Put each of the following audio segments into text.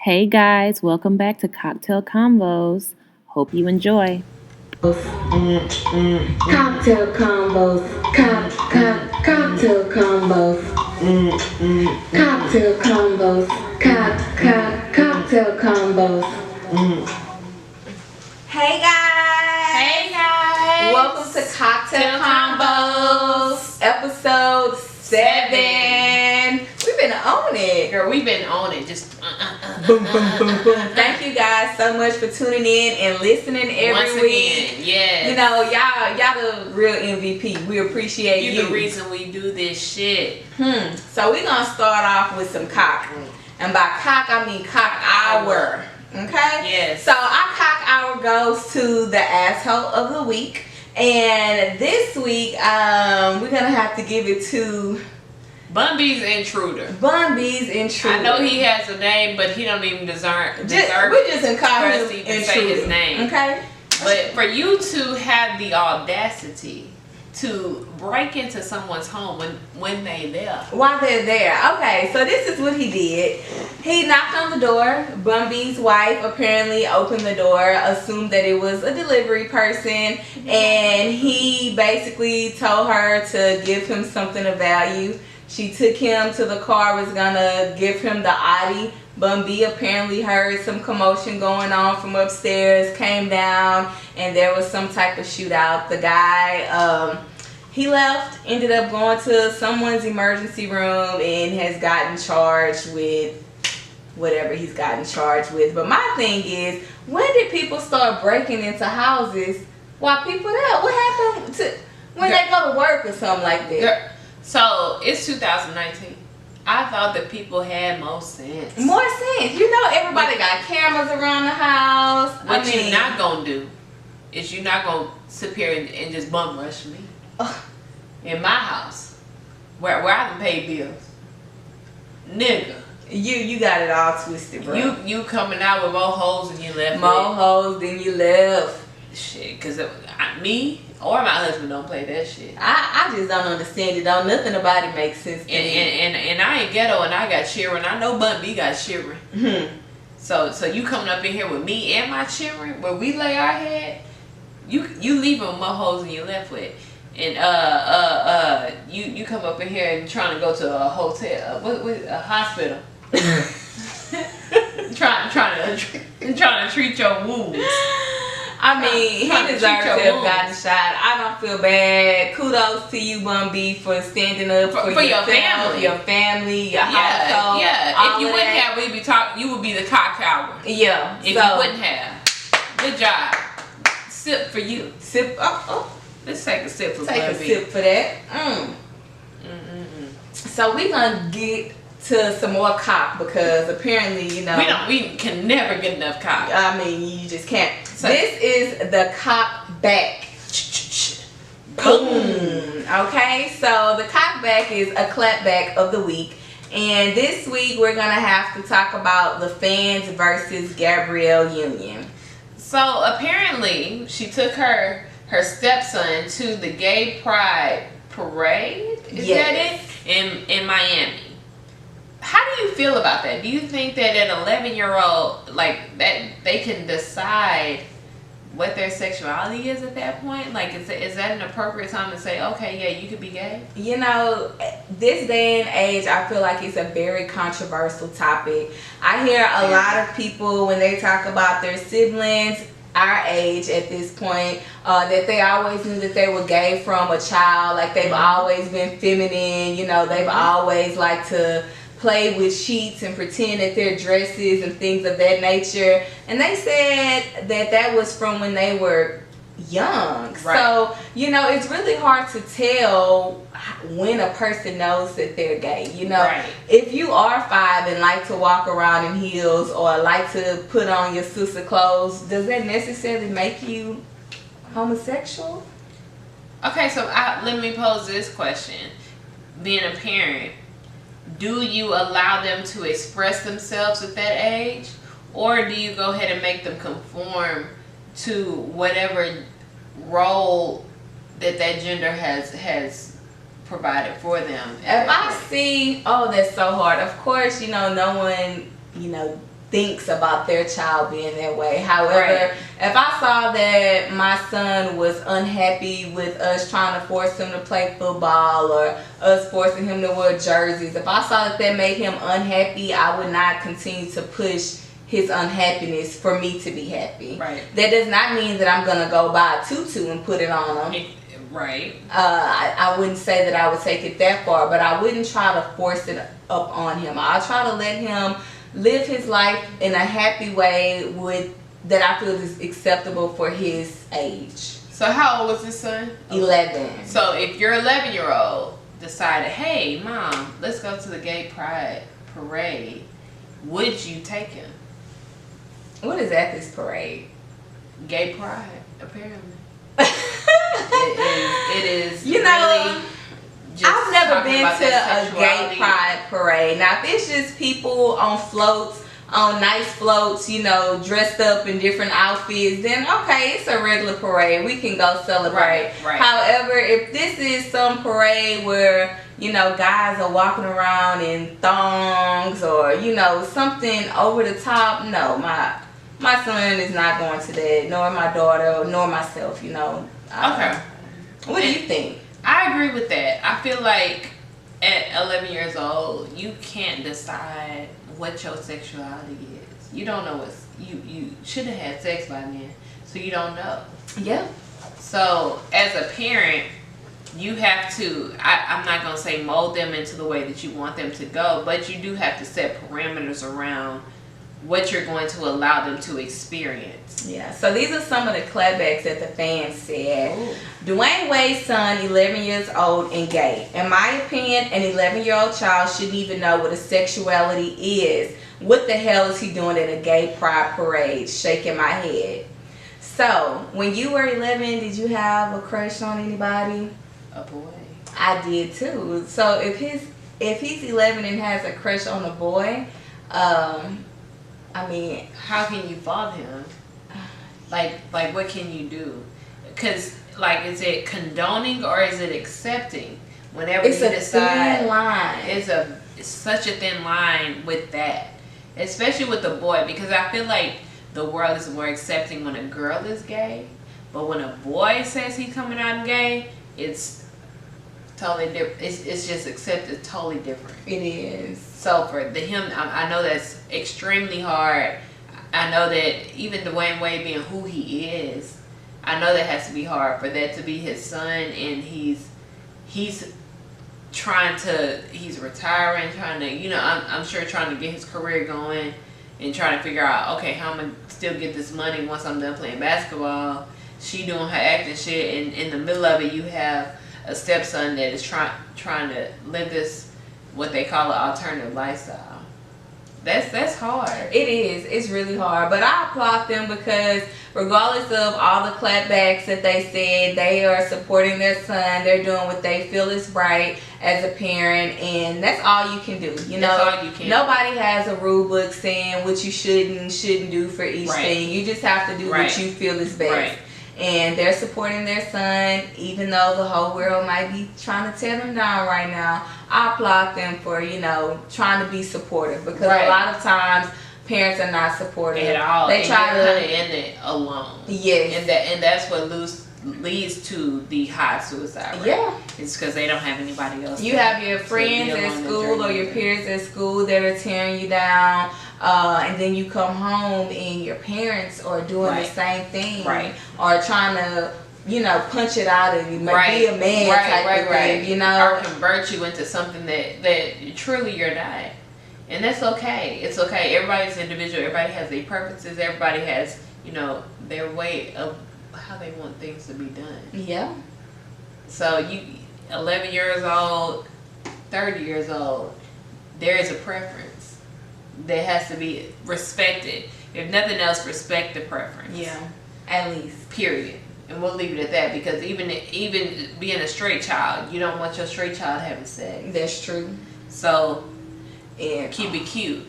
Hey guys, welcome back to Cocktail Combos. Hope you enjoy. Cocktail combos, cocktail combos, cocktail combos, cocktail combos. Hey guys! Hey guys! Welcome to Cocktail Combos, episode 7. We've been on it. Girl, we've been on it. Just Boom, boom, boom, boom. Thank you guys so much for tuning in and listening every once week. again, yes. You know, y'all the real MVP. We appreciate you. You the reason we do this shit. So we're gonna start off with some cock. And by cock, I mean cock hour. Okay? Yes. So our cock hour goes to the asshole of the week. And this week, we're gonna have to give it to Bun B's Intruder. Bun B's Intruder. I know he has a name, but he don't even deserve We're just gonna call him to Intruder. say his name. Okay? But for you to have the audacity to break into someone's home when they there. While they're there. Okay, so this is what he did. He knocked on the door. Bun B's wife apparently opened the door, assumed that it was a delivery person, and he basically told her to give him something of value. She took him to the car, was gonna give him the Audi. Bun B apparently heard some commotion going on from upstairs, came down, and there was some type of shootout. The guy, he left, ended up going to someone's emergency room and has gotten charged with whatever he's gotten charged with. But my thing is, when did people start breaking into houses while people there? What happened to when they go to work or something like that? So it's 2019. I thought that people had more sense. More sense. You know, everybody got cameras around the house. What you're not gonna do is you're not gonna sit here and just bum rush me in my house where I can pay bills, nigga. You got it all twisted, bro. You coming out with more holes than you left. More hoes than you left. Shit, cause me or my husband don't play that shit. I just don't understand it. Don't nothing about it makes sense to me. And I ain't ghetto and I got children. I know Bun B got children. So you coming up in here with me and my children where we lay our head, you leaving more holes than you left with. And you come up in here and trying to go to a hotel, a hospital. trying to treat your wounds. I mean, he deserves to have gotten shot. I don't feel bad. Kudos to you, Bun B, for standing up for your family, your household. Yeah. If you wouldn't have, we'd be talking. You would be the cock hour. Yeah. If you wouldn't have, good job. Sip for you. Sip. Let's take a sip for Take Bun a B. sip for that. So we gonna get to some more cock because apparently, you know, we can never get enough cock. I mean, you just can't. So this is the cock back. Boom. Okay, so the cock back is a clapback of the week, and this week we're gonna have to talk about the fans versus Gabrielle Union. So apparently, she took her stepson to the gay pride parade. Is that it? In Miami. How do you feel about that? Do you think that an 11-year-old, like, that they can decide what their sexuality is at that point? Like, is that an appropriate time to say, okay, yeah, you could be gay? You know, this day and age, I feel like it's a very controversial topic. I hear a lot of people when they talk about their siblings our age at this point, that they always knew that they were gay from a child. Like, they've always been feminine. You know, they've always liked to play with sheets and pretend that they're dresses and things of that nature. And they said that was from when they were young. Right. So, you know, it's really hard to tell when a person knows that they're gay. You know, if you are 5 and like to walk around in heels or like to put on your sister clothes, does that necessarily make you homosexual? Okay, so let me pose this question. Being a parent, do you allow them to express themselves at that age, or do you go ahead and make them conform to whatever role that gender has provided for them? If I see, oh, that's so hard. Of course, you know, no one, you know, thinks about their child being that way. However, Right. if I saw that my son was unhappy with us trying to force him to play football or us forcing him to wear jerseys, if I saw that made him unhappy, I would not continue to push his unhappiness for me to be happy. Right. That does not mean that I'm gonna go buy a tutu and put it on him. Right. I wouldn't say that I would take it that far, but I wouldn't try to force it up on him. I'll try to let him live his life in a happy way that I feel is acceptable for his age. So how old was this son? 11. So if your 11-year-old decided, hey, mom, let's go to the gay pride parade, would you take him? What is at this parade? Gay pride, apparently. It is You know, really just I've never talking been about to that a gay sexuality. pride parade. Now, if it's just people on floats, on nice floats, you know, dressed up in different outfits, then okay, it's a regular parade. We can go celebrate. Right. However, if this is some parade where, you know, guys are walking around in thongs or, you know, something over the top, no, my son is not going to that, nor my daughter, nor myself, you know. Okay. What do you think? I agree with that. I feel like at 11 years old, you can't decide what your sexuality is. You don't know what's you should have had sex by then, so you don't know. Yeah. So as a parent, you have to, I'm not going to say mold them into the way that you want them to go, but you do have to set parameters around what you're going to allow them to experience. Yeah, so these are some of the clapbacks that the fans said. Ooh. Dwayne Wade's son, 11 years old and gay. In my opinion, an 11-year-old child shouldn't even know what a sexuality is. What the hell is he doing at a gay pride parade? Shaking my head. So, when you were 11, did you have a crush on anybody? A boy. I did too. So if he's 11 and has a crush on a boy, I mean, How can you fault him? Like what can you do? Because, like, is it condoning or is it accepting? Whenever it's you a decide, thin line. it's such a thin line with that, especially with the boy, because I feel like the world is more accepting when a girl is gay, but when a boy says he's coming out gay, it's totally different. It's just accepted totally different. It is. So for him, I know that's extremely hard. I know that even Dwayne Wade being who he is, I know that has to be hard for that to be his son, and he's retiring, trying to, you know, I'm sure trying to get his career going and trying to figure out, okay, how I'm gonna still get this money once I'm done playing basketball. She doing her acting shit, and in the middle of it, you have a stepson that is trying to live this, what they call an alternative lifestyle. That's hard. It is. It's really hard. But I applaud them because regardless of all the clapbacks that they said, they are supporting their son. They're doing what they feel is right as a parent, and that's all you can do. You know, That's all you can. Nobody has a rule book saying what you shouldn't do for each Right. thing. You just have to do Right. what you feel is best. Right. And they're supporting their son, even though the whole world might be trying to tear them down right now. I applaud them for, you know, trying to be supportive, because Right. a lot of times parents are not supportive At all. They and try you're to, kind of in it alone. yes, And that's what leads to the high suicide rate. yeah. It's because they don't have anybody else. You to- have your to friends be at along the school or journey your with. peers at school that are tearing you down, and then you come home and your parents are doing Right. the same thing, Right. or trying to, you know, punch it out of you, be Right. a man type of thing, you know. Or convert you into something that truly you're not. And that's okay. It's okay. Everybody's individual. Everybody has their purposes. Everybody has, you know, their way of how they want things to be done. Yeah. So you, 11 years old, 30 years old, there is a preference that has to be respected. If nothing else, respect the preference. Yeah. At least. Period. And we'll leave it at that, because even being a straight child, you don't want your straight child having sex. That's true. So And keep it cute.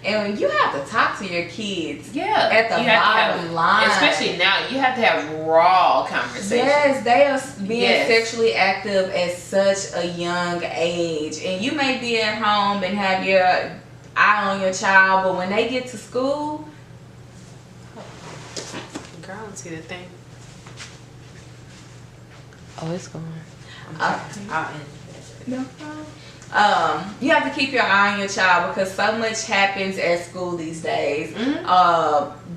And you have to talk to your kids. Yeah. At the you have to bottom line. Especially now, you have to have raw conversations. Yes, they are being Yes. sexually active at such a young age. And you may be at home and have your eye on your child, but when they get to school, Girl, I don't see the thing. Oh, it's going. I'll end it. No problem. You have to keep your eye on your child because so much happens at school these days.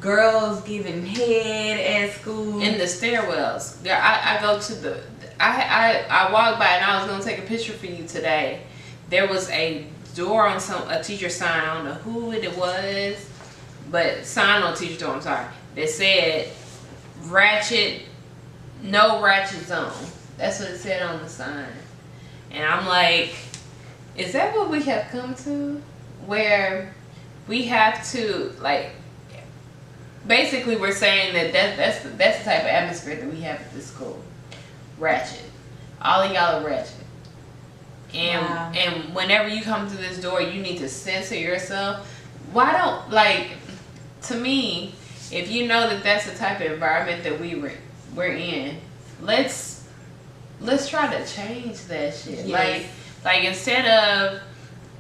Girls giving head at school. In the stairwells. There, I go to the. I walked by and I was gonna take a picture for you today. There was a door on a teacher sign. I don't know who it was, but sign on teacher door. I'm sorry. That said, ratchet, no ratchet zone. That's what it said on the sign. And I'm like, is that what we have come to? Where we have to, like, basically we're saying that's the type of atmosphere that we have at this school. Ratchet. All of y'all are ratchet. And Wow. and whenever you come to this door, you need to censor yourself. Why don't, like, to me, if you know that that's the type of environment that we're in, let's try to change that shit. Yes. Like instead of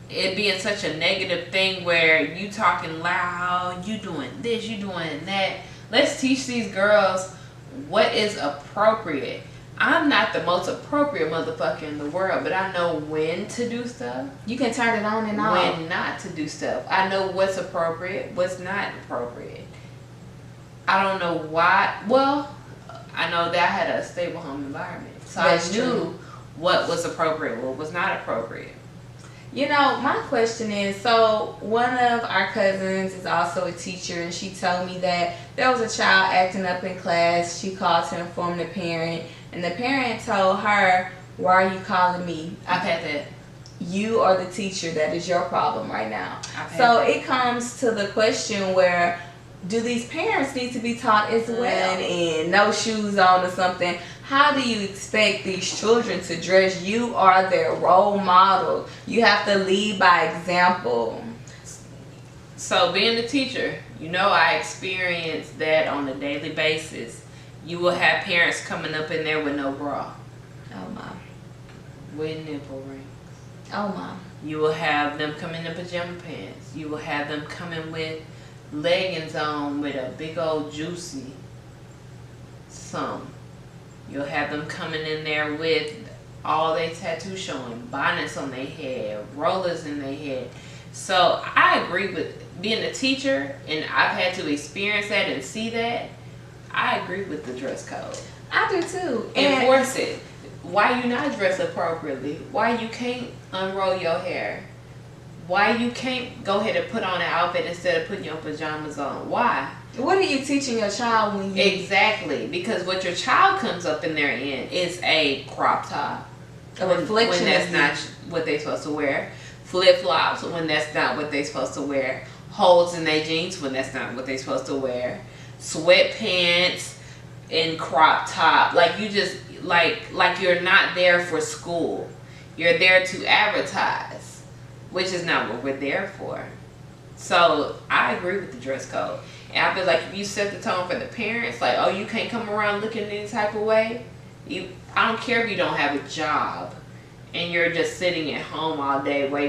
it being such a negative thing where you talking loud, you doing this, you doing that. Let's teach these girls what is appropriate. I'm not the most appropriate motherfucker in the world, but I know when to do stuff. You can turn it on and off. When not to do stuff. I know what's appropriate, what's not appropriate. I don't know why. Well, I know that I had a stable home environment. So That's I knew true. what was appropriate, what was not appropriate. You know, my question is, so one of our cousins is also a teacher, and she told me that there was a child acting up in class. She called to inform the parent, and the parent told her, "Why are you calling me? I've had that. You are the teacher. That is your problem right now." I've had So that. it comes to the question where, do these parents need to be taught as well? And no shoes on or something. How do you expect these children to dress? You are their role model. You have to lead by example. So being a teacher, you know I experience that on a daily basis. You will have parents coming up in there with no bra, Oh my. with nipple rings. Oh my. You will have them come in pajama pants. You will have them coming with leggings on with a big old juicy some. You'll have them coming in there with all their tattoos showing, bonnets on their head, rollers in their head. So I agree with being a teacher, and I've had to experience that and see that. I agree with the dress code. I do too. And Enforce it. Why you not dress appropriately? Why you can't unroll your hair? Why you can't go ahead and put on an outfit instead of putting your pajamas on? Why? what are you teaching your child when you Exactly, because what your child comes up in there in is a crop top. a reflection when that's of not what they supposed to wear. Flip flops when that's not what they supposed to wear. Holes in their jeans when that's not what they supposed to wear. Sweatpants and crop top. Like you just like you're not there for school. You're there to advertise, which is not what we're there for. So I agree with the dress code. And I feel like if you set the tone for the parents, like, oh, you can't come around looking any type of way. I don't care if you don't have a job and you're just sitting at home all day waiting